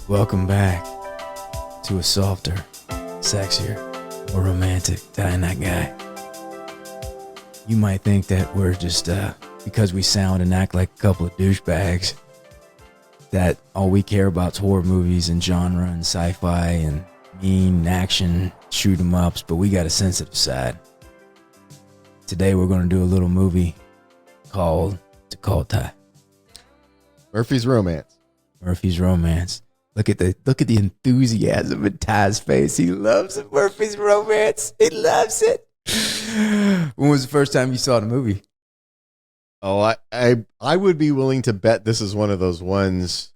Welcome back to a softer, sexier, more romantic Ty and That Guy. You might think that we're just, because we sound and act like a couple of douchebags, that all we care about is horror movies and genre and sci-fi and mean action, shoot 'em ups, but we got a sensitive side. Today we're going to do a little movie called Ty. Murphy's Romance. Murphy's Romance. Look at the enthusiasm in Ty's face. He loves it. Murphy's Romance. He loves it. When was the first time you saw the movie? Oh, I would be willing to bet this is one of those ones.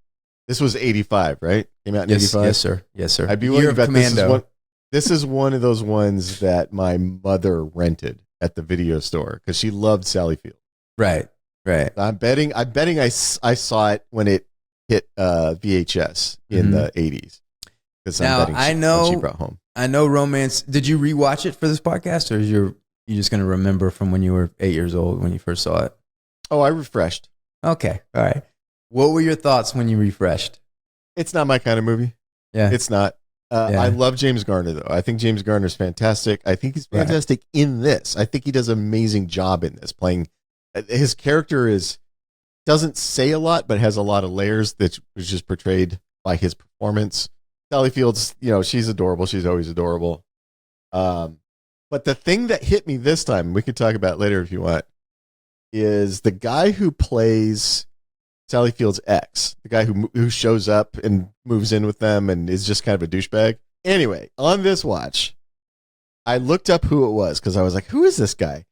This was 85, right? Came out in 85? Yes, sir. Yes, sir. I'd be willing to bet this is one of those ones that my mother rented at the video store because she loved Sally Field. Right. I'm betting I saw it when it hit VHS in the 80s. Because I know she brought home. I know Romance. Did you rewatch it for this podcast, or you just going to remember from when you were 8 years old when you first saw it? Oh, I refreshed. Okay. All right. What were your thoughts when you refreshed? It's not my kind of movie. Yeah. It's not. I love James Garner, though. I think James Garner's fantastic. I think he's fantastic in this. I think he does an amazing job in this, playing. His character doesn't say a lot, but has a lot of layers that was just portrayed by his performance. Sally Field's, she's adorable. She's always adorable. But the thing that hit me this time, we can talk about it later if you want, is the guy who plays Sally Field's ex, the guy who shows up and moves in with them and is just kind of a douchebag. Anyway, on this watch, I looked up who it was because I was like, who is this guy?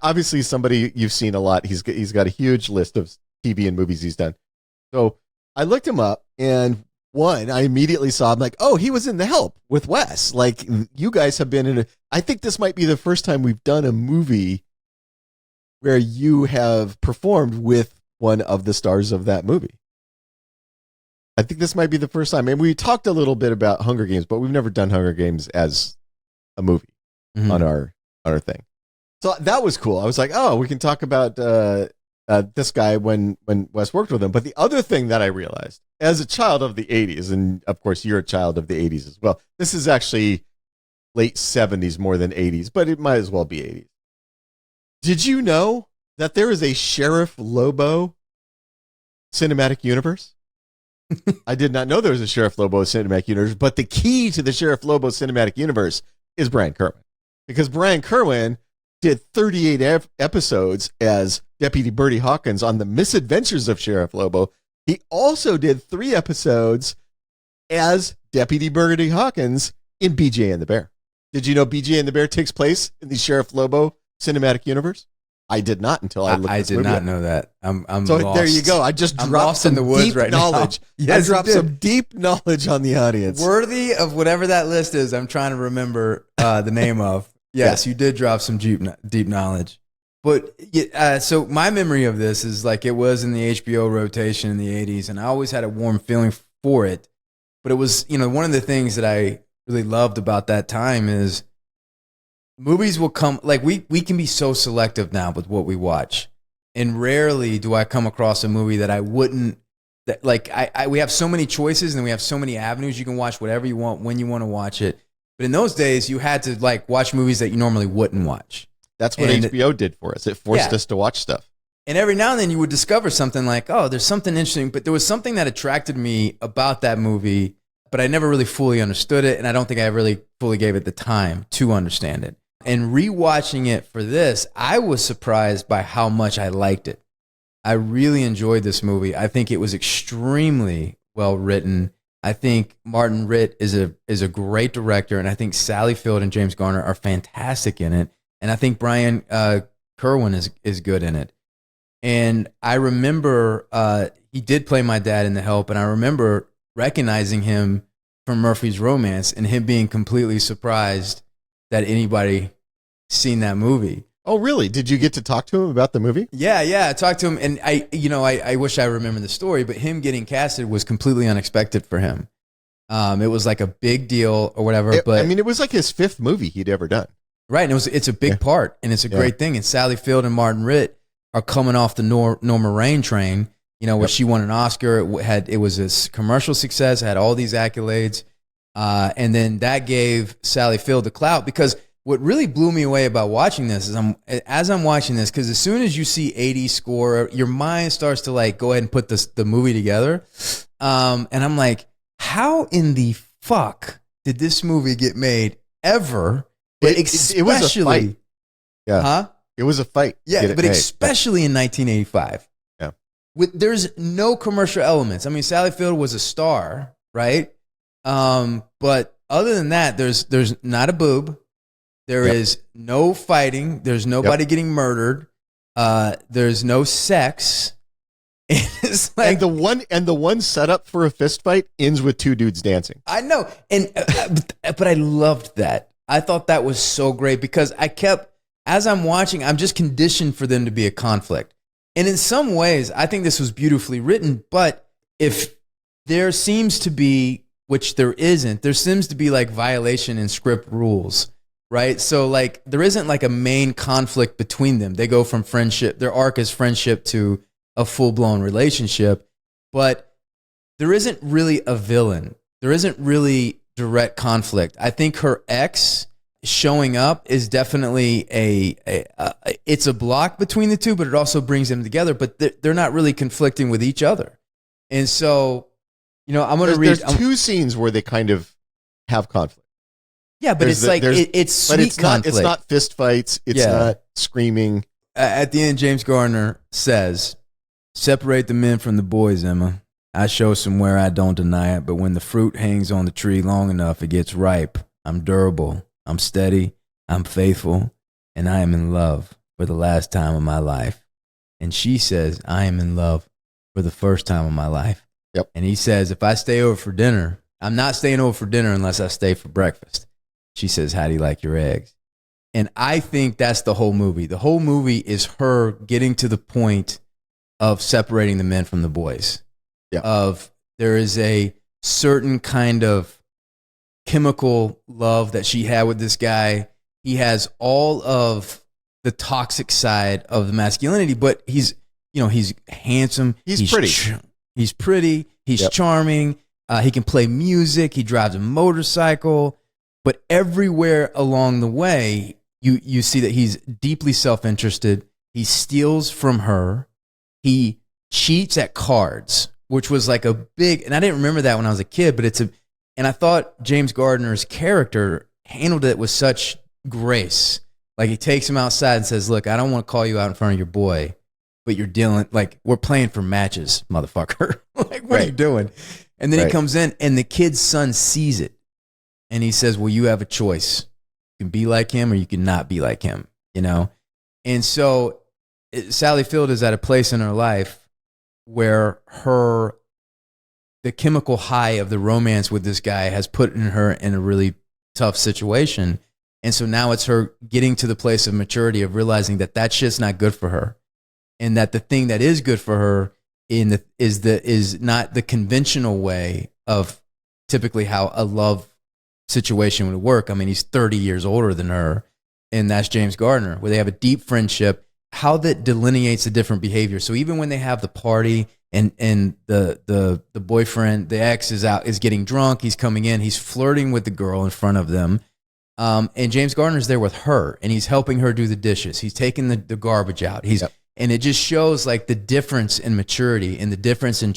Obviously, somebody you've seen a lot. He's got a huge list of TV and movies he's done. So I looked him up, and I immediately saw him like, oh, he was in The Help with Wes. Like, you guys have been in I think this might be the first time we've done a movie where you have performed with one of the stars of that movie. I think this might be the first time. And we talked a little bit about Hunger Games, but we've never done Hunger Games as a movie on our thing. So that was cool. I was like, oh, we can talk about this guy when Wes worked with him. But the other thing that I realized as a child of the 80s, and of course you're a child of the 80s as well, this is actually late 70s more than 80s, but it might as well be 80s. Did you know that there is a Sheriff Lobo cinematic universe? I did not know there was a Sheriff Lobo cinematic universe, but the key to the Sheriff Lobo cinematic universe is Brian Kerwin. Because Brian Kerwin did 38 episodes as Deputy Bertie Hawkins on The Misadventures of Sheriff Lobo. He also did 3 episodes as Deputy Bertie Hawkins in BJ and the Bear. Did you know BJ and the Bear takes place in the Sheriff Lobo cinematic universe? I did not until I looked this movie up. I did not know that. I'm so lost. There you go. I just dropped some deep knowledge. Yes, I dropped some deep knowledge on the audience. Worthy of whatever that list is, I'm trying to remember the name of. Yes, you did drop some deep knowledge. But so my memory of this is like it was in the HBO rotation in the 80s, and I always had a warm feeling for it. But it was, one of the things that I really loved about that time is movies will come, like we can be so selective now with what we watch. And rarely do I come across a movie that I wouldn't, we have so many choices and we have so many avenues. You can watch whatever you want when you want to watch it. But in those days, you had to watch movies that you normally wouldn't watch. That's what HBO did for us. It forced us to watch stuff. And every now and then you would discover something like, oh, there's something interesting. But there was something that attracted me about that movie, but I never really fully understood it. And I don't think I really fully gave it the time to understand it. And rewatching it for this, I was surprised by how much I liked it. I really enjoyed this movie. I think it was extremely well written. I think Martin Ritt is a great director, and I think Sally Field and James Garner are fantastic in it. And I think Brian Kerwin is good in it. And I remember he did play my dad in The Help, and I remember recognizing him from Murphy's Romance and him being completely surprised that anybody seen that movie. Oh, really? Did you get to talk to him about the movie? Yeah. I talked to him, and I wish I remember the story, but him getting casted was completely unexpected for him. It was like a big deal or whatever. It was like his 5th movie he'd ever done. Right, and it's a big part, and it's a great thing. And Sally Field and Martin Ritt are coming off the Norma Rain train, where she won an Oscar. It was a commercial success, had all these accolades. And then that gave Sally Field the clout, because what really blew me away about watching this is as I'm watching this, because as soon as you see 80s score, your mind starts to like go ahead and put the movie together. And I'm like, how in the fuck did this movie get made ever? But it was a fight. Yeah. Huh? It was a fight. Yeah, but especially in 1985. Yeah. There's no commercial elements. I mean, Sally Field was a star, right? But other than that, there's not a boob. There is no fighting. There's nobody getting murdered. There's no sex. It's like, and the one setup for a fist fight ends with two dudes dancing. I know, and but I loved that. I thought that was so great, because as I'm watching, I'm just conditioned for them to be a conflict. And in some ways, I think this was beautifully written. But if there seems to be, which there isn't, there seems to be like violation in script rules. Right. So like there isn't like a main conflict between them. They go from friendship, their arc is friendship, to a full blown relationship, but there isn't really a villain. There isn't really direct conflict. I think her ex showing up is definitely it's a block between the two, but it also brings them together, but they're not really conflicting with each other. And so, I'm going to read. There's two scenes where they kind of have conflict. Yeah, but it's sweet conflict. It's not fist fights. It's not screaming. At the end, James Garner says, "Separate the men from the boys, Emma. I show somewhere, I don't deny it, but when the fruit hangs on the tree long enough, it gets ripe. I'm durable. I'm steady. I'm faithful. And I am in love for the last time of my life." And she says, "I am in love for the first time of my life." Yep. And he says, "If I stay over for dinner, I'm not staying over for dinner unless I stay for breakfast." She says, "How do you like your eggs?" And I think that's the whole movie. The whole movie is her getting to the point of separating the men from the boys. Yeah. There is a certain kind of chemical love that she had with this guy. He has all of the toxic side of the masculinity, but he's handsome. He's pretty. He's pretty. He's charming. He can play music. He drives a motorcycle. But everywhere along the way, you see that he's deeply self-interested. He steals from her. He cheats at cards, which was like a big, and I didn't remember that when I was a kid, but and I thought James Gardner's character handled it with such grace. Like he takes him outside and says, "Look, I don't want to call you out in front of your boy, but you're dealing, like, we're playing for matches, motherfucker." Like, what are you doing? And then he comes in and the kid's son sees it. And he says, "Well, you have a choice. You can be like him or you can not be like him, And so Sally Field is at a place in her life where the chemical high of the romance with this guy has put her in a really tough situation. And so now it's her getting to the place of maturity of realizing that shit's not good for her. And that the thing that is good for her is not the conventional way of typically how a love situation would work. I mean, he's 30 years older than her, and that's James Garner, where they have a deep friendship, how that delineates the different behavior. So even when they have the party and the boyfriend, the ex is getting drunk, he's coming in, he's flirting with the girl in front of them. And James Garner's there with her, and he's helping her do the dishes. He's taking the garbage out. And it just shows like the difference in maturity and the difference in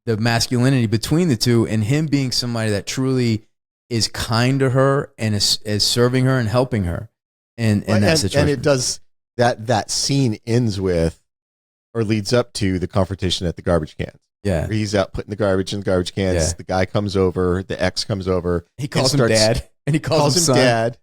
the masculinity between the two, and him being somebody that truly is kind to her and is serving her and helping her in that situation. And it does that scene ends with, or leads up to, the confrontation at the garbage cans. Yeah. Where he's out putting the garbage in the garbage cans. Yeah. The guy comes over, the ex comes over. He calls him dad. And he calls him son. Dad.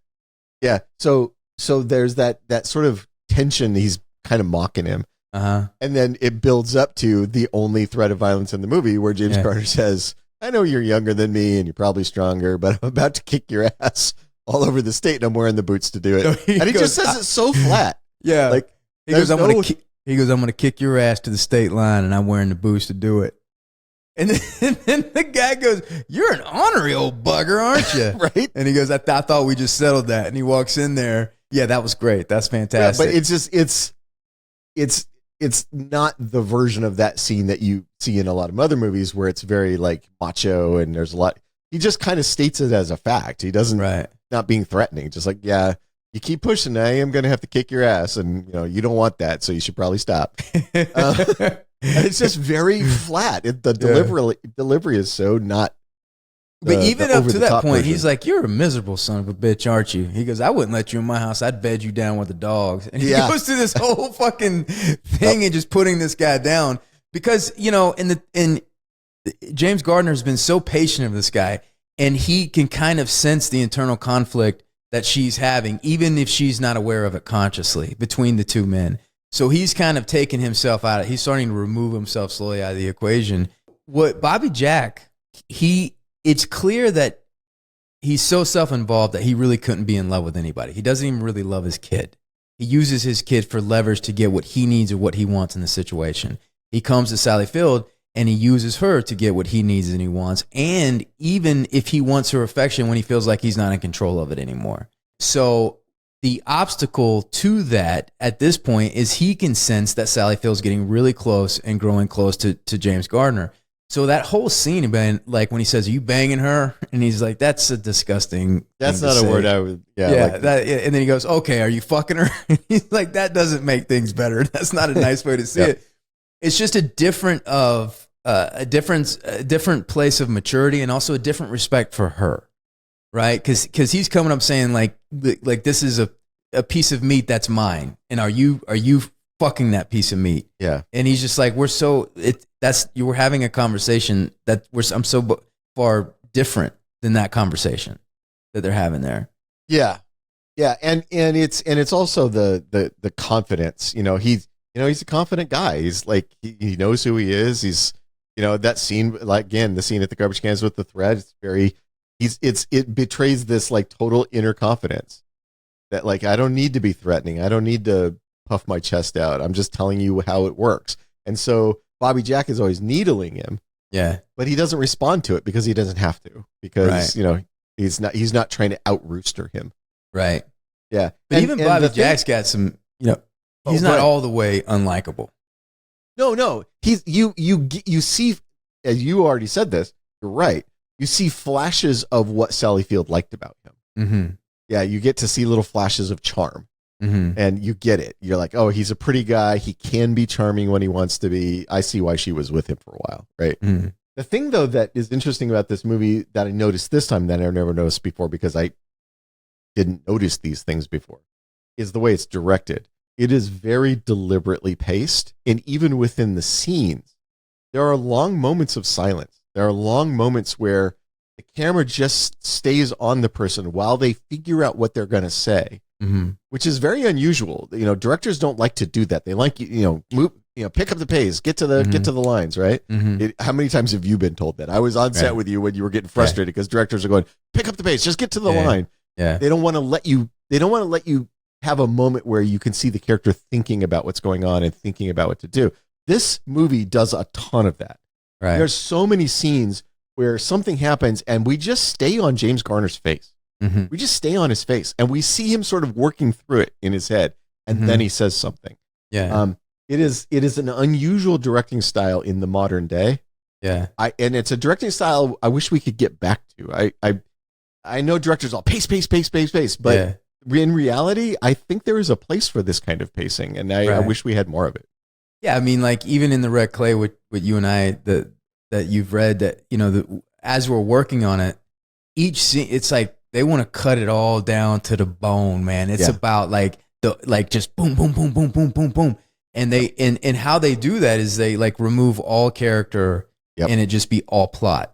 Yeah. So there's that sort of tension. He's kind of mocking him. Uh-huh. And then it builds up to the only threat of violence in the movie, where James Garner says, "I know you're younger than me and you're probably stronger, but I'm about to kick your ass all over the state and I'm wearing the boots to do it." No, he just says it so flat. Yeah. Like, he goes, I'm going to kick your ass to the state line and I'm wearing the boots to do it. And then the guy goes, "You're an ornery old bugger, aren't you?" Right. And he goes, I thought we just settled that. And he walks in there. Yeah, that was great. That's fantastic. Yeah, but it's it's not the version of that scene that you see in a lot of other movies where it's very like macho and there's a lot. He just kind of states it as a fact. He doesn't, not being threatening, just like, yeah, you keep pushing, I am going to have to kick your ass. And you don't want that. So you should probably stop. It's just very flat. The delivery is so not. But even up to that point, he's like, you're a miserable son of a bitch, aren't you? He goes, I wouldn't let you in my house. I'd bed you down with the dogs. And he goes through this whole fucking thing and just putting this guy down because, in James Garner has been so patient of this guy and he can kind of sense the internal conflict that she's having, even if she's not aware of it consciously between the two men. So he's kind of taking himself out. He's starting to remove himself slowly out of the equation. What Bobby Jack, it's clear that he's so self-involved that he really couldn't be in love with anybody. He doesn't even really love his kid. He uses his kid for leverage to get what he needs or what he wants in the situation. He comes to Sally Field and he uses her to get what he needs and he wants. And even if he wants her affection when he feels like he's not in control of it anymore. So the obstacle to that at this point is he can sense that Sally Field's getting really close and growing close to James Garner. So that whole scene, like when he says, "Are you banging her?" and he's like, "That's a disgusting." That's not a word I would. Yeah. And then he goes, "Okay, are you fucking her?" He's like, "That doesn't make things better. That's not a nice way to see it." It's just a different place of maturity and also a different respect for her, right? Because he's coming up saying like this is a piece of meat that's mine, and are you fucking that piece of meat? Yeah. And he's just like, you were having a conversation that I'm so far different than that conversation that they're having there. Yeah. Yeah. And it's also the confidence, he's a confident guy. He's like, he knows who he is. He's, that scene, like again, the scene at the garbage cans with the thread, it betrays this like total inner confidence that like, I don't need to be threatening. I don't need to puff my chest out. I'm just telling you how it works. And so Bobby Jack is always needling him. Yeah. But he doesn't respond to it because he doesn't have to, because, he's not trying to out rooster him. Right. Yeah. But even Bobby Jack's got some, he's not all the way unlikable. No. You see, as you already said this, you're right. You see flashes of what Sally Field liked about him. Mm-hmm. Yeah. You get to see little flashes of charm. Mm-hmm. And you get it. You're like, oh, he's a pretty guy. He can be charming when he wants to be. I see why she was with him for a while, right? Mm-hmm. The thing, though, that is interesting about this movie that I noticed this time that I never noticed before because I didn't notice these things before is the way it's directed. It is very deliberately paced. And even within the scenes, there are long moments of silence. There are long moments where the camera just stays on the person while they figure out what they're going to say. Mm-hmm. Which is very unusual. Directors don't like to do that. They like move, pick up the pace, get to the lines, right? Mm-hmm. How many times have you been told that? I was on set with you when you were getting frustrated because directors are going, pick up the pace, just get to the line. Yeah. They don't want to let you have a moment where you can see the character thinking about what's going on and thinking about what to do. This movie does a ton of that. Right. There's so many scenes where something happens and we just stay on James Garner's face. Mm-hmm. We just stay on his face and we see him sort of working through it in his head. And then he says something. Yeah. It is an unusual directing style in the modern day. Yeah. And it's a directing style I wish we could get back to. I know directors all pace, but in reality, I think there is a place for this kind of pacing, and I wish we had more of it. Yeah, I mean, like even in the Red Clay with you and I that you've read that as we're working on it, each scene it's like they want to cut it all down to the bone, man. It's about just boom, boom, boom, boom, boom, boom, boom, and they and how they do that is they like remove all character and it just be all plot.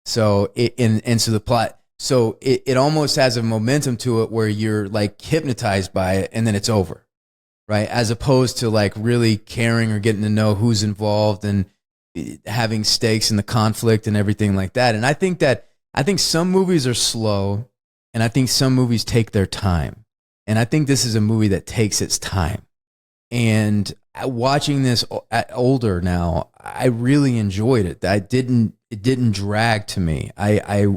So so the plot. So it almost has a momentum to it where you're like hypnotized by it and then it's over, right? As opposed to like really caring or getting to know who's involved and having stakes in the conflict and everything like that. And I think some movies are slow and I think some movies take their time. And I think this is a movie that takes its time. And watching this older now, I really enjoyed it. It didn't drag to me. I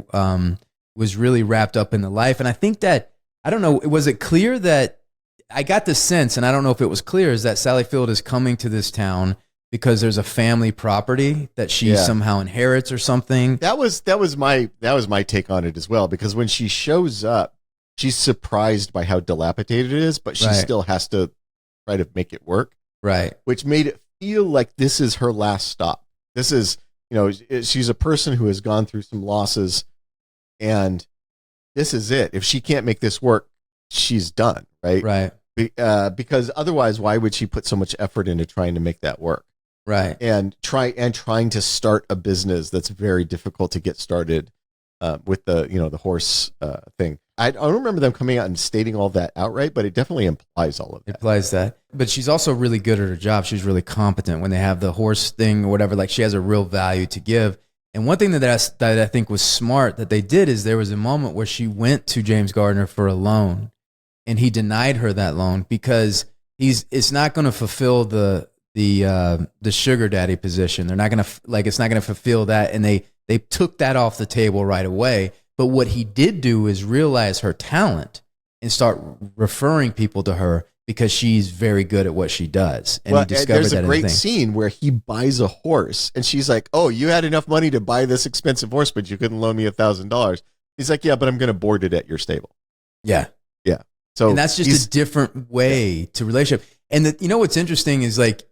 was really wrapped up in the life. And I think that, I don't know, was it clear that I got the sense, and I don't know if it was clear, is that Sally Field is coming to this town because there's a family property that she somehow inherits or something. That was my take on it as well, because when she shows up, she's surprised by how dilapidated it is, but she still has to try to make it work. Right. Which made it feel like this is her last stop. This is, she's a person who has gone through some losses, and this is it. If she can't make this work, she's done. Right. Right. Because otherwise, why would she put so much effort into trying to make that work? Right. And trying to start a business that's very difficult to get started with the horse thing. I don't remember them coming out and stating all that outright, but it definitely implies all of that. It implies that. But she's also really good at her job. She's really competent when they have the horse thing or whatever. Like, she has a real value to give. And one thing that I think was smart that they did is there was a moment where she went to James Garner for a loan, and he denied her that loan because it's not going to fulfill the sugar daddy position. They're not going to it's not going to fulfill that. And they took that off the table right away. But what he did do is realize her talent and start referring people to her because she's very good at what she does. And he discovered there's that a great scene where he buys a horse, and she's like, "Oh, you had enough money to buy this expensive horse, but you couldn't loan me $1,000." He's like, "Yeah, but I'm going to board it at your stable." Yeah. Yeah. So and that's just a different way to relationship. And what's interesting is, like,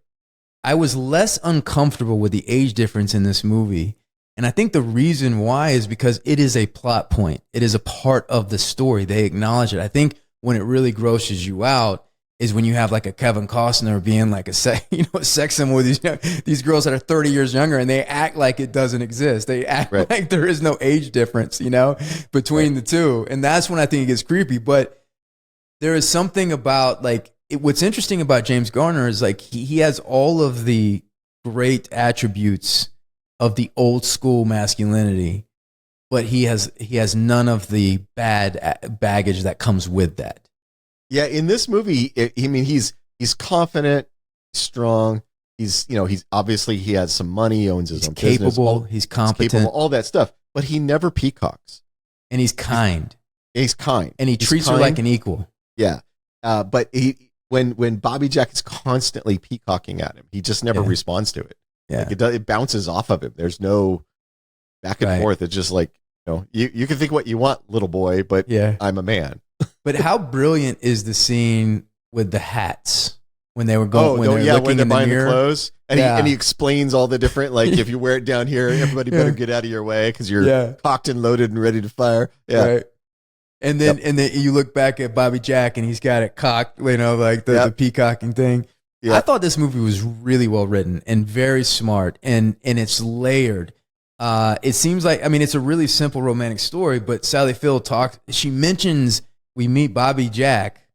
I was less uncomfortable with the age difference in this movie. And I think the reason why is because it is a plot point. It is a part of the story. They acknowledge it. I think when it really grosses you out is when you have like a Kevin Costner being like a sex symbol with these girls that are 30 years younger, and they act like it doesn't exist. They act like there is no age difference, between the two. And that's when I think it gets creepy. But there is something about what's interesting about James Garner is like he has all of the great attributes of the old school masculinity, but he has none of the bad baggage that comes with that. Yeah, in this movie, he's confident, strong. He's obviously he has some money, he owns his own business. He's competent, capable, all that stuff. But he never peacocks, and he's kind. He's kind, and he treats her like an equal. Yeah, but when Bobby Jack is constantly peacocking at him, he just never responds to it. Yeah, it bounces off of him. There's no back and forth. It's just like, you can think what you want, little boy, but I'm a man. But how brilliant is the scene with the hats when they were going? When they're buying the clothes, and he explains all the different, like, if you wear it down here, everybody better get out of your way because you're cocked and loaded and ready to fire. Yeah. Right. And then you look back at Bobby Jack and he's got it cocked, like the peacocking thing. Yeah. I thought this movie was really well written and very smart, and it's layered. It seems like, it's a really simple romantic story, but Sally Field she mentions we meet Bobby Jack,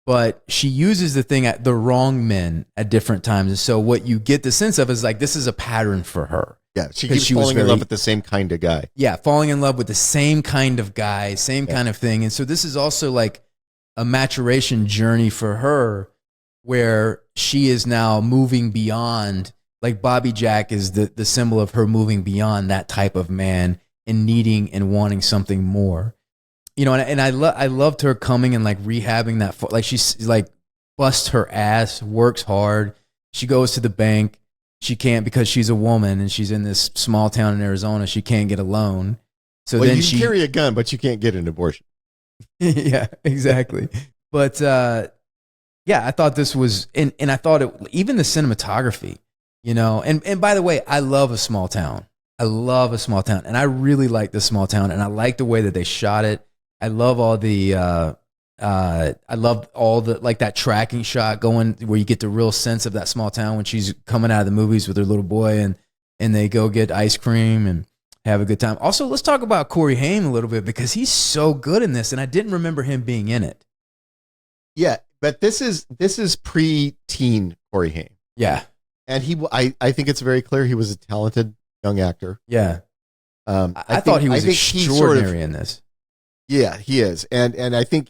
but she uses the thing at the wrong men at different times. And so what you get the sense of is like, this is a pattern for her. Yeah, she keeps falling in love with the same kind of guy. Yeah, falling in love with the same kind of guy, same kind of thing. And so this is also like a maturation journey for her where she is now moving beyond, like Bobby Jack is the symbol of her moving beyond that type of man and needing and wanting something more. And I loved her coming and like rehabbing that, like she's like busts her ass, works hard. She goes to the bank. She can't because she's a woman and she's in this small town in Arizona. She can't get a loan. So then you can carry a gun, but you can't get an abortion. Yeah, exactly. But I thought this was, and I thought even the cinematography, and by the way, I love a small town. I love a small town, and I really like this small town, and I like the way that they shot it. I love all the, like that tracking shot going where you get the real sense of that small town when she's coming out of the movies with her little boy and they go get ice cream and have a good time. Also, let's talk about Corey Haim a little bit because he's so good in this, and I didn't remember him being in it. Yeah, but this is pre-teen Corey Haim. Yeah. And I think it's very clear he was a talented young actor. Yeah. I thought he was extraordinary in this. Yeah, he is. And I think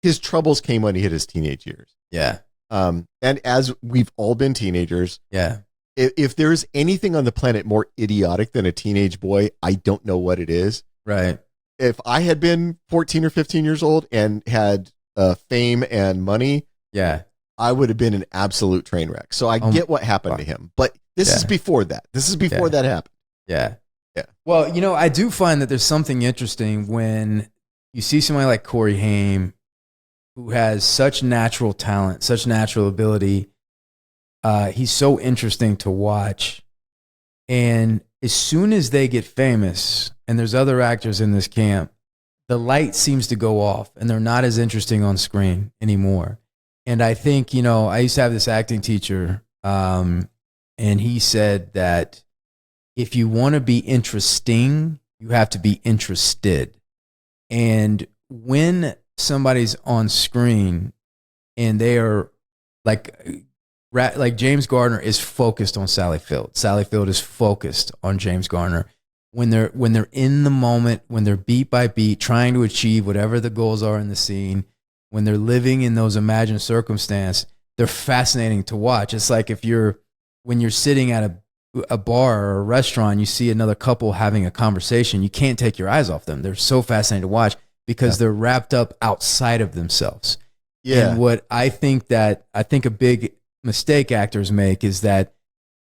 his troubles came when he hit his teenage years. Yeah. And as we've all been teenagers. Yeah. If there's anything on the planet more idiotic than a teenage boy, I don't know what it is. Right. If I had been 14 or 15 years old and had fame and money, Yeah. I would have been an absolute train wreck. So I get what happened to him, but this is before that. This is before that happened. Yeah. Yeah. Well, I do find that there's something interesting when you see somebody like Corey Haim, who has such natural talent, such natural ability. He's so interesting to watch. And as soon as they get famous, and there's other actors in this camp, the light seems to go off and they're not as interesting on screen anymore. And I think, I used to have this acting teacher, and he said that if you want to be interesting, you have to be interested. And when somebody's on screen and they are like James Garner is focused on Sally Field. Sally Field is focused on James Garner. When they're in the moment, when they're beat by beat, trying to achieve whatever the goals are in the scene, when they're living in those imagined circumstances, they're fascinating to watch. It's like when you're sitting at a bar or a restaurant, you see another couple having a conversation, you can't take your eyes off them. They're so fascinating to watch because they're wrapped up outside of themselves. Yeah. And what I think a big mistake actors make is that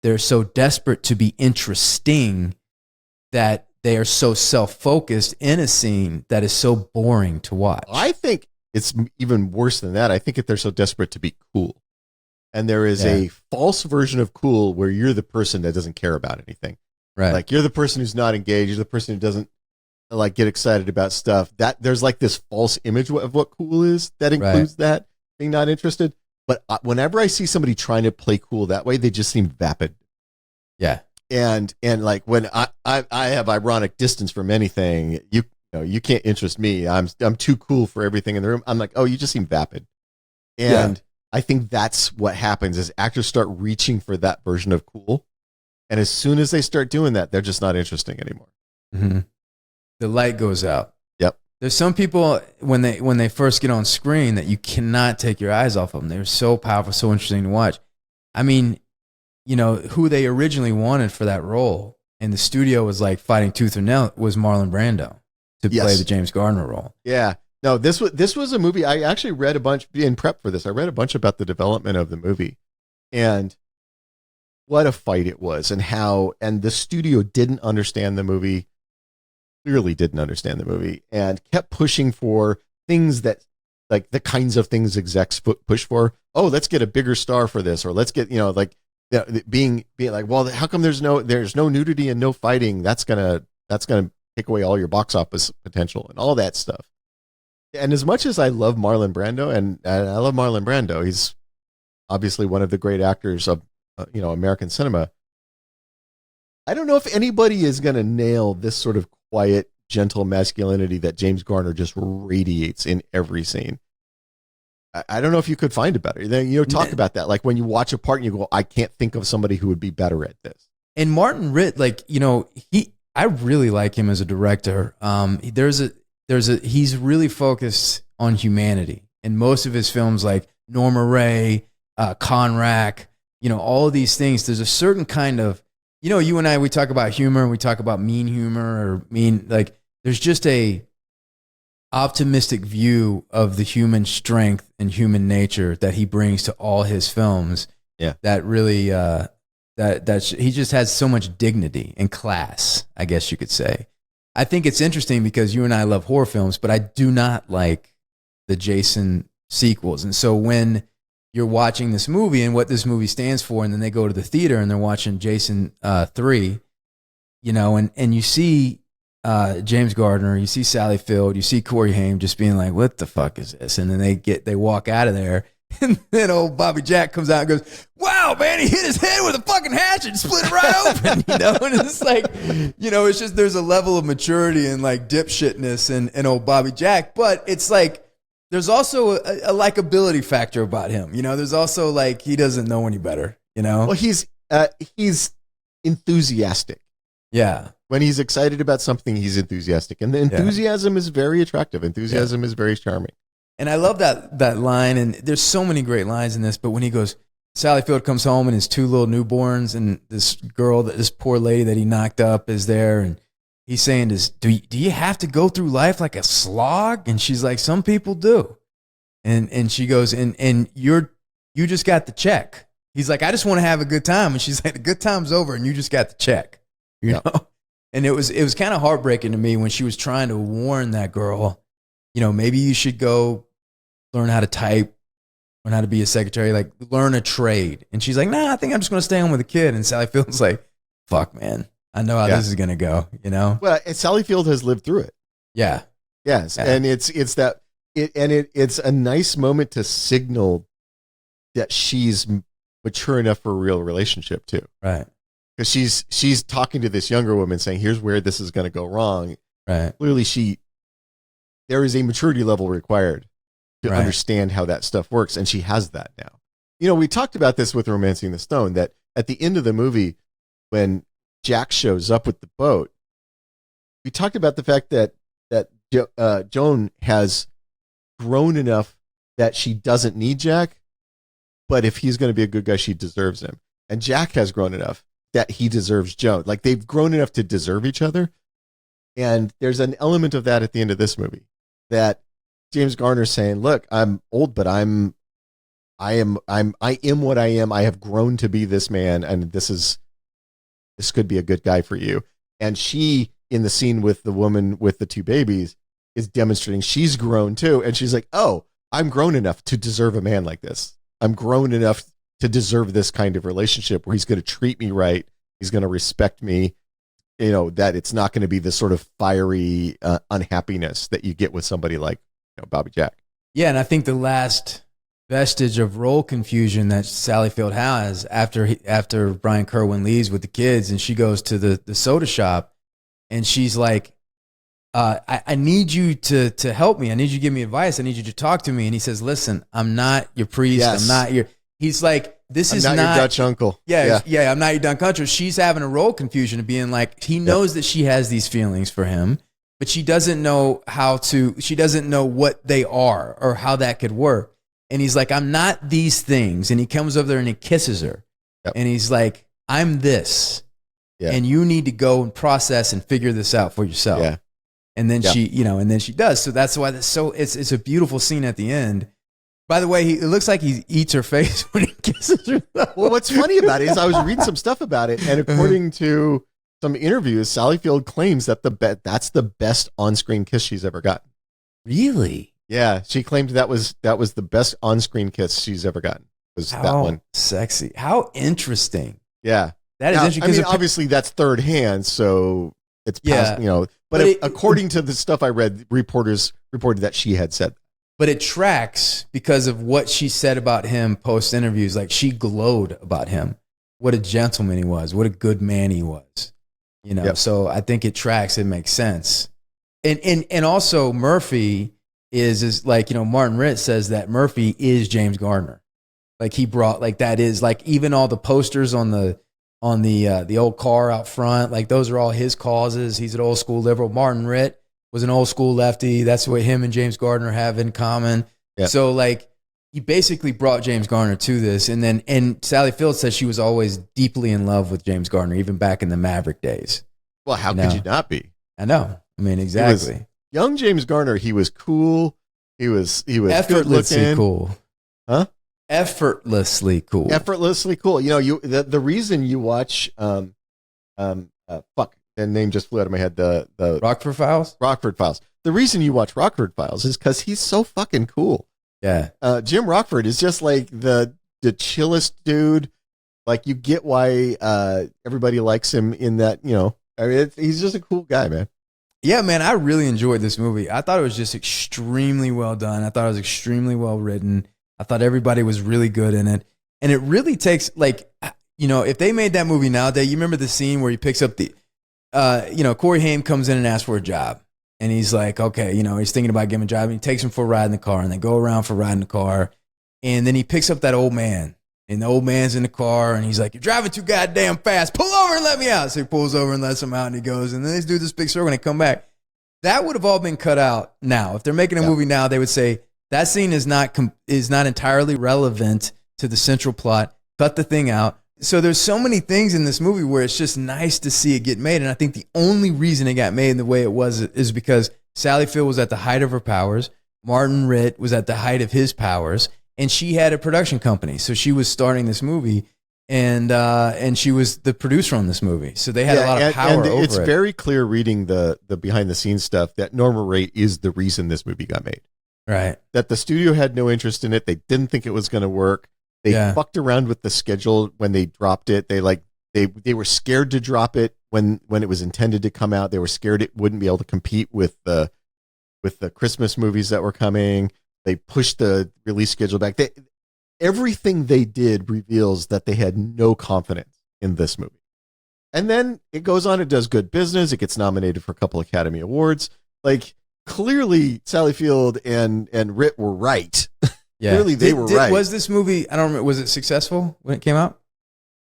they're so desperate to be interesting that they are so self-focused in a scene that is so boring to watch. I think it's even worse than that. I think that they're so desperate to be cool. And there is a false version of cool where you're the person that doesn't care about anything. Right. Like you're the person who's not engaged. You're the person who doesn't like get excited about stuff. That there's like this false image of what cool is that includes that being not interested. But whenever I see somebody trying to play cool that way, they just seem vapid. Yeah. And like when I have ironic distance from anything, you can't interest me. I'm too cool for everything in the room. I'm like, oh, you just seem vapid. And I think that's what happens is actors start reaching for that version of cool. And as soon as they start doing that, they're just not interesting anymore. Mm-hmm. The light goes out. Yep. There's some people when they first get on screen that you cannot take your eyes off them. They're so powerful, so interesting to watch. I mean, who they originally wanted for that role, and the studio was like fighting tooth and nail, was Marlon Brando to play the James Garner role. Yeah. No, this was a movie. I actually read a bunch in prep for this. I read a bunch about the development of the movie and what a fight it was and the studio didn't understand the movie, clearly didn't understand the movie and kept pushing for things that like the kinds of things execs push for. Oh, let's get a bigger star for this, or let's get, being like, well, how come there's no nudity and no fighting? That's gonna take away all your box office potential and all that stuff. And as much as I love Marlon Brando, and I love Marlon Brando, he's obviously one of the great actors of American cinema. I don't know if anybody is going to nail this sort of quiet, gentle masculinity that James Garner just radiates in every scene. I don't know if you could find a better. Talk about that. Like when you watch a part and you go, I can't think of somebody who would be better at this. And Martin Ritt, I really like him as a director. He's really focused on humanity in most of his films, like Norma Ray, Conrack, all of these things. There's a certain kind of, you and I, we talk about humor, we talk about mean humor there's just a optimistic view of the human strength and human nature that he brings to all his films. Yeah. That really, he just has so much dignity and class, I guess you could say. I think it's interesting because you and I love horror films, but I do not like the Jason sequels. And so when you're watching this movie and what this movie stands for, and then they go to the theater and they're watching Jason 3, and you see James Garner, you see Sally Field, you see Corey Haim just being like, what the fuck is this? And then they walk out of there. And then old Bobby Jack comes out and goes, wow, man, he hit his head with a fucking hatchet and split it right open, And it's like, it's just there's a level of maturity and like dipshitness in old Bobby Jack. But it's like there's also a likability factor about him. There's also like he doesn't know any better, Well, he's enthusiastic. Yeah. When he's excited about something, he's enthusiastic. And the enthusiasm is very attractive. Enthusiasm is very charming. And I love that line, and there's so many great lines in this, but when he goes, Sally Field comes home and his 2 little newborns and this poor lady that he knocked up is there, and he's saying, do you have to go through life like a slog? And she's like, some people do. And she goes, and you just got the check. He's like, I just want to have a good time. And she's like, the good time's over and you just got the check, you know? And it was kind of heartbreaking to me when she was trying to warn that girl, maybe you should go learn how to type, learn how to be a secretary, like learn a trade. And she's like, nah, I think I'm just going to stay home with the kid. And Sally Field's like, fuck, man, I know how this is going to go, Well, and Sally Field has lived through it. Yeah. Yes. Yeah. And it's a nice moment to signal that she's mature enough for a real relationship too. Right. Because she's talking to this younger woman saying, here's where this is going to go wrong. Right. Clearly there is a maturity level required to understand how that stuff works. And she has that now. We talked about this with Romancing the Stone, that at the end of the movie, when Jack shows up with the boat, we talked about the fact that Joan has grown enough that she doesn't need Jack, but if he's going to be a good guy, she deserves him. And Jack has grown enough that he deserves Joan. Like, they've grown enough to deserve each other. And there's an element of that at the end of this movie, that James Garner's saying, look, I'm old, but I am what I am. I have grown to be this man. And this could be a good guy for you. And she, in the scene with the woman with the two babies, is demonstrating she's grown too. And she's like, oh, I'm grown enough to deserve a man like this. I'm grown enough to deserve this kind of relationship where he's going to treat me right. He's going to respect me, that it's not going to be this sort of fiery unhappiness that you get with somebody like Bobby Jack. Yeah. And I think the last vestige of role confusion that Sally Field has after Brian Kerwin leaves with the kids and she goes to the soda shop and she's like, I need you to help me. I need you to give me advice. I need you to talk to me. And he says, listen, I'm not your priest. Yes. I'm not your, he's like, this is not your Dutch uncle. Yeah. I'm not your Dutch uncle. She's having a role confusion of being like, he knows that she has these feelings for him, but she doesn't know she doesn't know what they are or how that could work. And he's like, I'm not these things. And he comes over there and he kisses her. Yep. And he's like, I'm this. Yeah. And you need to go and process and figure this out for yourself. Yeah. And then she does. So that's why it's a beautiful scene at the end. By the way, it looks like he eats her face when he kisses her. Well, what's funny about it is I was reading some stuff about it, and according to some interviews, Sally Field claims that that's the best on-screen kiss she's ever gotten. Really? Yeah, she claimed that was the best on-screen kiss she's ever gotten. Was that one sexy? How interesting. Yeah, that is interesting. I mean, obviously that's third hand, so it's past, But according to the stuff I read, reporters reported that she had said that. But it tracks because of what she said about him post interviews. Like, she glowed about him. What a gentleman he was. What a good man he was. Yep. So I think it tracks. It makes sense. And also Murphy is like, Martin Ritt says that Murphy is James Garner. Like, he brought, like, that is like, even all the posters on the old car out front, like, those are all his causes. He's an old school liberal. Martin Ritt was an old school lefty. That's what him and James Garner have in common. Yep. So, like, he basically brought James Garner to this. And Sally Field says she was always deeply in love with James Garner, even back in the Maverick days. Well, how could you not be? I know. I mean, exactly. Young James Garner, he was cool. He was effortlessly cool. Huh? Effortlessly cool. Effortlessly cool. The reason you watch that name just flew out of my head. The Rockford Files. Rockford Files. The reason you watch Rockford Files is because he's so fucking cool. Yeah. Jim Rockford is just like the chillest dude. Like, you get why everybody likes him in that. I mean, he's just a cool guy, man. Yeah, man. I really enjoyed this movie. I thought it was just extremely well done. I thought it was extremely well written. I thought everybody was really good in it. And it really takes, like, if they made that movie nowadays, you remember the scene where he picks up Corey Haim comes in and asks for a job. And he's like, okay, he's thinking about giving a job. And he takes him for a ride in the car, and they go around for a ride in the car. And then he picks up that old man, and the old man's in the car, and he's like, you're driving too goddamn fast. Pull over and let me out. So he pulls over and lets him out, and he goes, and then they do this big circle, and they come back. That would have all been cut out now. If they're making a movie now, they would say, that scene is not entirely relevant to the central plot. Cut the thing out. So there's so many things in this movie where it's just nice to see it get made. And I think the only reason it got made in the way it was is because Sally Field was at the height of her powers. Martin Ritt was at the height of his powers, and she had a production company. So she was starting this movie, and she was the producer on this movie. So they had a lot of power over it. It's very clear reading the behind the scenes stuff that Norma Rae is the reason this movie got made. Right. That the studio had no interest in it. They didn't think it was going to work. They fucked around with the schedule when they dropped it. They were scared to drop it when it was intended to come out. They were scared it wouldn't be able to compete with the Christmas movies that were coming. They pushed the release schedule back. Everything they did reveals that they had no confidence in this movie. And then it goes on, it does good business. It gets nominated for a couple Academy Awards. Like, clearly Sally Field and Ritt were right. Yeah. Clearly they were right. Was this movie, I don't remember, was it successful when it came out?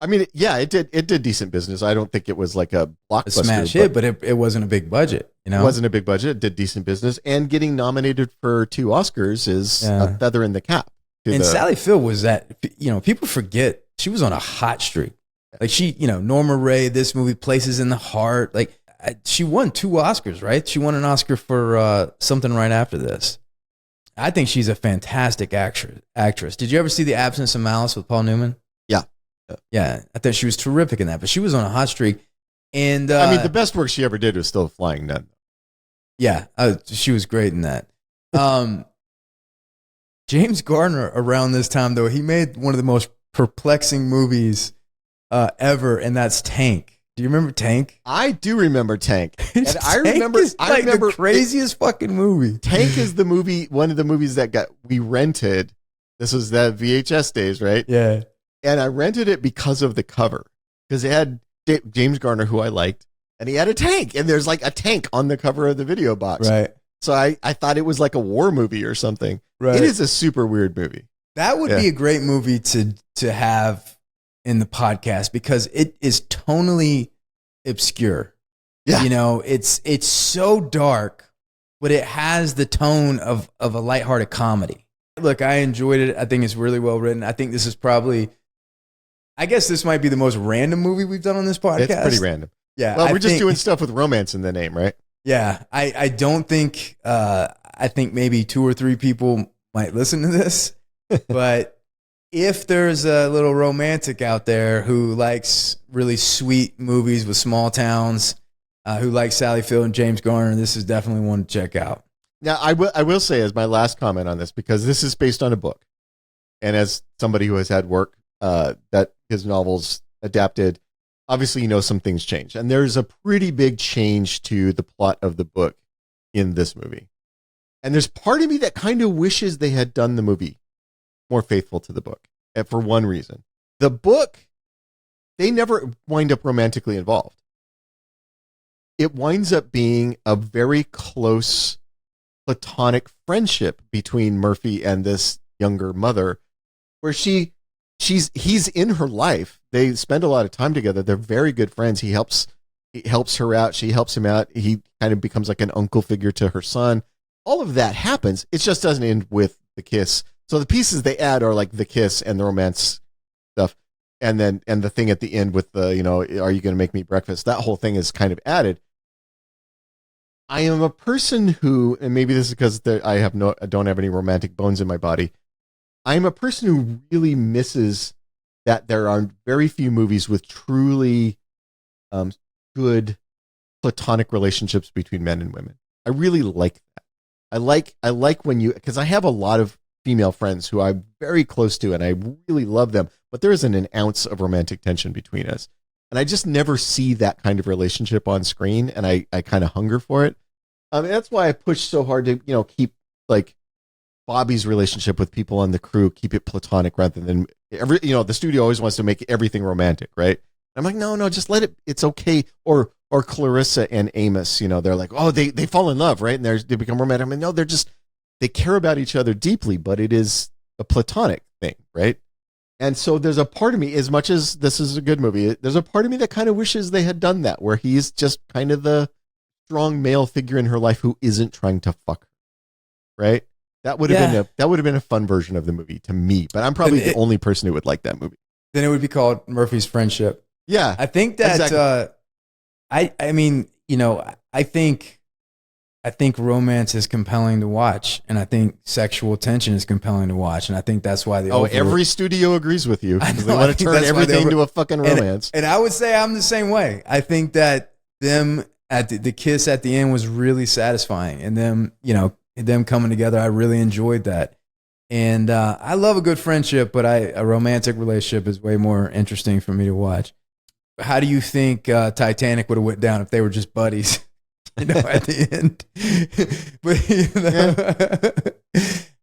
I mean, it did decent business. I don't think it was like a blockbuster. A smash hit, but it wasn't a big budget. You know? It wasn't a big budget. It did decent business. And getting nominated for 2 Oscars is a feather in the cap. And Sally Field was people forget she was on a hot streak. Like Norma Rae, this movie, Places in the Heart. Like she won 2 Oscars, right? She won an Oscar for something right after this. I think she's a fantastic actress. Did you ever see The Absence of Malice with Paul Newman? Yeah, I thought she was terrific in that. But she was on a hot streak. And I mean, the best work she ever did was still Flying Nun. Yeah, she was great in that. James Garner, around this time, though, he made one of the most perplexing movies ever, and that's Tank. Do you remember Tank? I do remember Tank. And I remember the craziest fucking movie. Tank is the movie, one of the movies that we rented. This was the VHS days, right? Yeah. And I rented it because of the cover, because it had James Garner, who I liked, and he had a tank, and there's like a tank on the cover of the video box. Right. So I thought it was like a war movie or something. Right. It is a super weird movie. That would be a great movie to have in the podcast, because it is tonally obscure. Yeah. It's so dark, but it has the tone of a lighthearted comedy. Look, I enjoyed it. I think it's really well written. I think this is probably, I guess this might be the most random movie we've done on this podcast. It's pretty random. Yeah. Well, we're just doing stuff with romance in the name, right? Yeah. I don't think, I think maybe 2 or 3 people might listen to this, but if there's a little romantic out there who likes really sweet movies with small towns, who likes Sally Field and James Garner, this is definitely one to check out. Now, I will say as my last comment on this, because this is based on a book, and as somebody who has had work that his novels adapted, obviously some things changed. And there's a pretty big change to the plot of the book in this movie. And there's part of me that kind of wishes they had done the movie more faithful to the book, and for one reason. The book, they never wind up romantically involved. It winds up being a very close platonic friendship between Murphy and this younger mother, where he's in her life. They spend a lot of time together. They're very good friends. He helps her out. She helps him out. He kind of becomes like an uncle figure to her son. All of that happens. It just doesn't end with the kiss. So the pieces they add are like the kiss and the romance stuff. And the thing at the end with the, are you going to make me breakfast? That whole thing is kind of added. I am a person who, and maybe this is because I don't have any romantic bones in my body. I am a person who really misses that there are very few movies with truly good platonic relationships between men and women. I really like that. I like when because I have a lot of female friends who I'm very close to, and I really love them, but there isn't an ounce of romantic tension between us. And I just never see that kind of relationship on screen, and I kind of hunger for it. That's why I push so hard to, keep like Bobby's relationship with people on the crew, keep it platonic rather than the studio always wants to make everything romantic, right? I'm like, no, just let it's okay. Or Clarissa and Amos, they're like, oh, they fall in love, right? And they become romantic. I mean, no, they care about each other deeply, but it is a platonic thing, right? And so there's a part of me, as much as this is a good movie, there's a part of me that kind of wishes they had done that, where he's just kind of the strong male figure in her life who isn't trying to fuck her, right? That would have been a fun version of the movie to me, but I'm probably the only person who would like that movie. Then it would be called Murphy's Friendship. Yeah, I think that. Exactly. I think I think romance is compelling to watch, and I think sexual tension is compelling to watch, and I think that's why every studio agrees with you. I They want to turn everything into a fucking romance. And I would say I'm the same way. I think that them at the kiss at the end was really satisfying, and them coming together, I really enjoyed that. And I love a good friendship, but a romantic relationship is way more interesting for me to watch. How do you think Titanic would have went down if they were just buddies? At the end.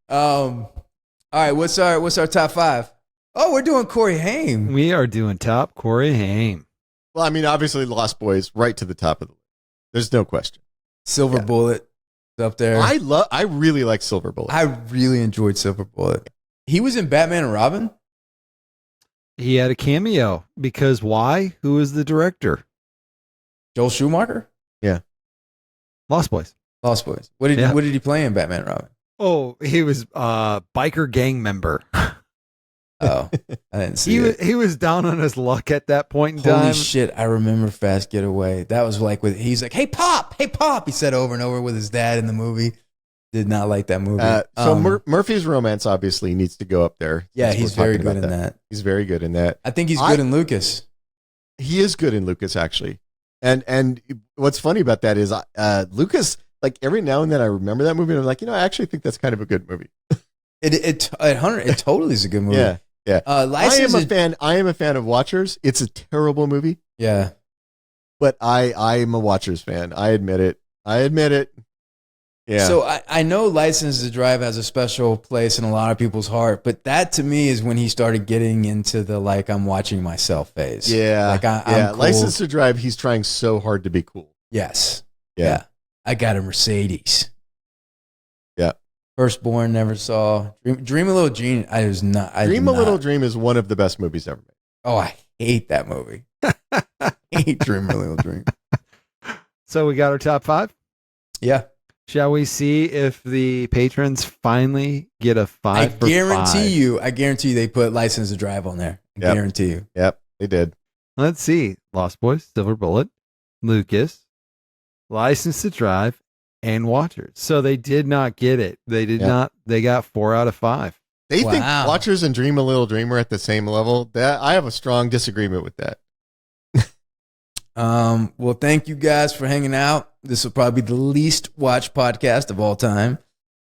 All right, what's our top 5? Oh, we're doing Corey Haim. We are doing top Corey Haim. Well, I mean, obviously, Lost Boys right to the top of the list. There's no question. Silver Bullet is up there. I really like Silver Bullet. I really enjoyed Silver Bullet. He was in Batman and Robin. He had a cameo because why? Who is the director? Joel Schumacher. Yeah. Lost Boys. What did he play in Batman and Robin? Oh, he was a biker gang member. Oh, I didn't see it. He was down on his luck at that point in time. Holy shit, I remember Fast Getaway. That was like he's like, hey Pop, he said over and over with his dad in the movie. Did not like that movie. So Murphy's Romance obviously needs to go up there. Yeah, he's very good in that. He's very good in that. I think he's good in Lucas. He is good in Lucas, actually. And what's funny about that is Lucas, like every now and then I remember that movie and I'm like, I actually think that's kind of a good movie. It totally is a good movie. Yeah. Yeah. I am a fan of Watchers. It's a terrible movie. Yeah. But I am a Watchers fan. I admit it. Yeah. So I know License to Drive has a special place in a lot of people's heart, but that to me is when he started getting into the I'm watching myself phase. Yeah. I'm cool. License to Drive, he's trying so hard to be cool. Yes. Yeah. I got a Mercedes. Yeah. Firstborn, never saw. Dream a Little Dream. Dream a Little Dream is one of the best movies ever made. Oh, I hate that movie. I hate Dream a Little Dream. So we got our top 5? Yeah. Shall we see if the patrons finally get a 5 for 5? I guarantee you they put License to Drive on there. I guarantee you. Yep, they did. Let's see. Lost Boys, Silver Bullet, Lucas, License to Drive, and Watchers. So they did not get it. They did not. They got 4 out of 5. They think Watchers and Dream a Little Dream are at the same level. I have a strong disagreement with that. Well, thank you guys for hanging out. This will probably be the least watched podcast of all time.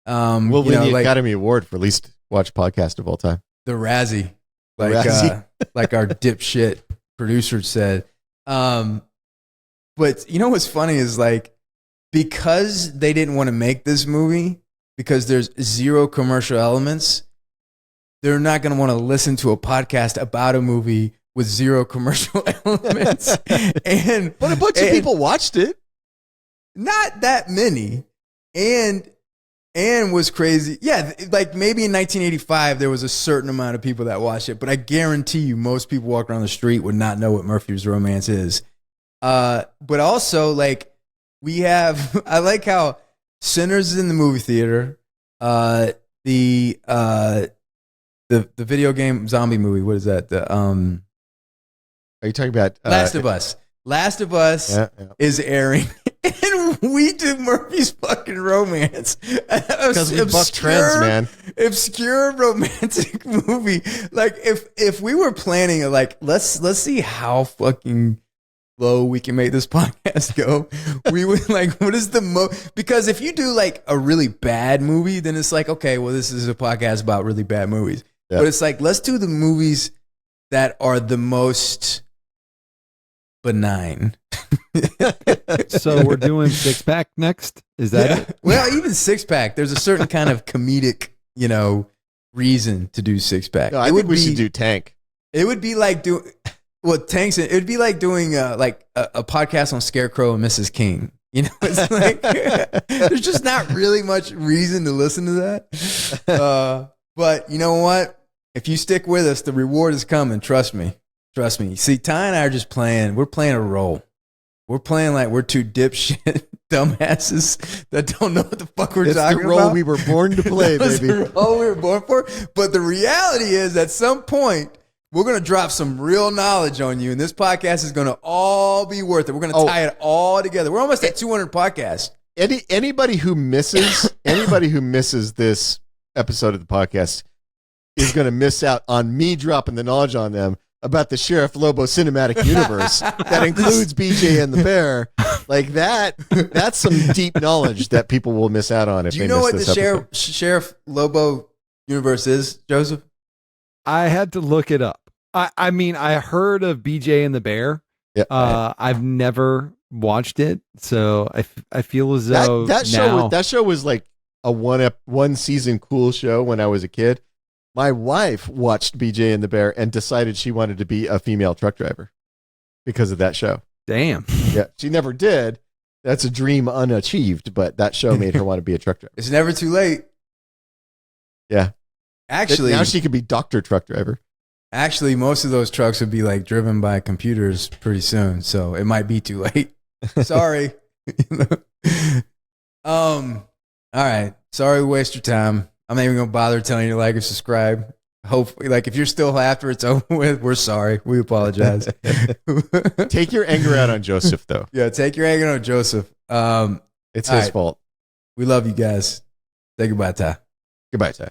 We'll win the Academy Award for least watched podcast of all time. The Razzie, like our dipshit producer said. But what's funny is because they didn't want to make this movie, because there's 0 commercial elements, they're not going to want to listen to a podcast about a movie with 0 commercial elements. But a bunch of people watched it. Not that many. And was crazy. Yeah, maybe in 1985 there was a certain amount of people that watched it, but I guarantee you most people walking around the street would not know what Murphy's Romance is. But also we have I like how Sinners is in the movie theater. The video game zombie movie, what is that? Are you talking about Last of Us? Last of Us is airing, and we do Murphy's fucking Romance. Because we buck trends, man. Obscure romantic movie. If we were planning, let's see how fucking low we can make this podcast go. We would what is the because if you do a really bad movie, then it's okay, well, this is a podcast about really bad movies. Yeah. But it's let's do the movies that are the most benign. So we're doing Six Pack next? Is that it? Well, even Six Pack, there's a certain kind of comedic, reason to do Six Pack. No, I think we should do Tank. It would be like doing Tanks. It would be like doing a podcast on Scarecrow and Mrs. King. It's there's just not really much reason to listen to that. But you know what? If you stick with us, the reward is coming. Trust me. See, Ty and I are just playing. We're playing a role. We're playing we're 2 dipshit dumbasses that don't know what the fuck we're talking about. It's the role we were born to play, baby. It's the role we were born for. But the reality is, at some point, we're going to drop some real knowledge on you, and this podcast is going to all be worth it. We're going to tie it all together. We're almost at 200 podcasts. anybody who misses this episode of the podcast is going to miss out on me dropping the knowledge on them about the Sheriff Lobo cinematic universe that includes BJ and the Bear. Like that's some deep knowledge that people will miss out on if Do you they know miss what this the episode. Sheriff Lobo universe is, Joseph? I had to look it up. I mean, I heard of BJ and the Bear. Yeah, I've never watched it, so I feel as though that show was like a one season cool show when I was a kid. My wife watched BJ and the Bear and decided she wanted to be a female truck driver because of that show. Damn. Yeah, she never did. That's a dream unachieved, but that show made her want to be a truck driver. It's never too late. Yeah. Actually, now she could be Dr. Truck Driver. Actually, most of those trucks would be like driven by computers pretty soon, so it might be too late. Sorry. All right. Sorry to waste your time. I'm not even gonna bother telling you to like or subscribe. Hopefully, like if you're still after it's over with, we're sorry. We apologize. Take your anger out on Joseph, though. Yeah, take your anger on Joseph. It's his fault. We love you guys. Say goodbye, Ty. Goodbye, Ty.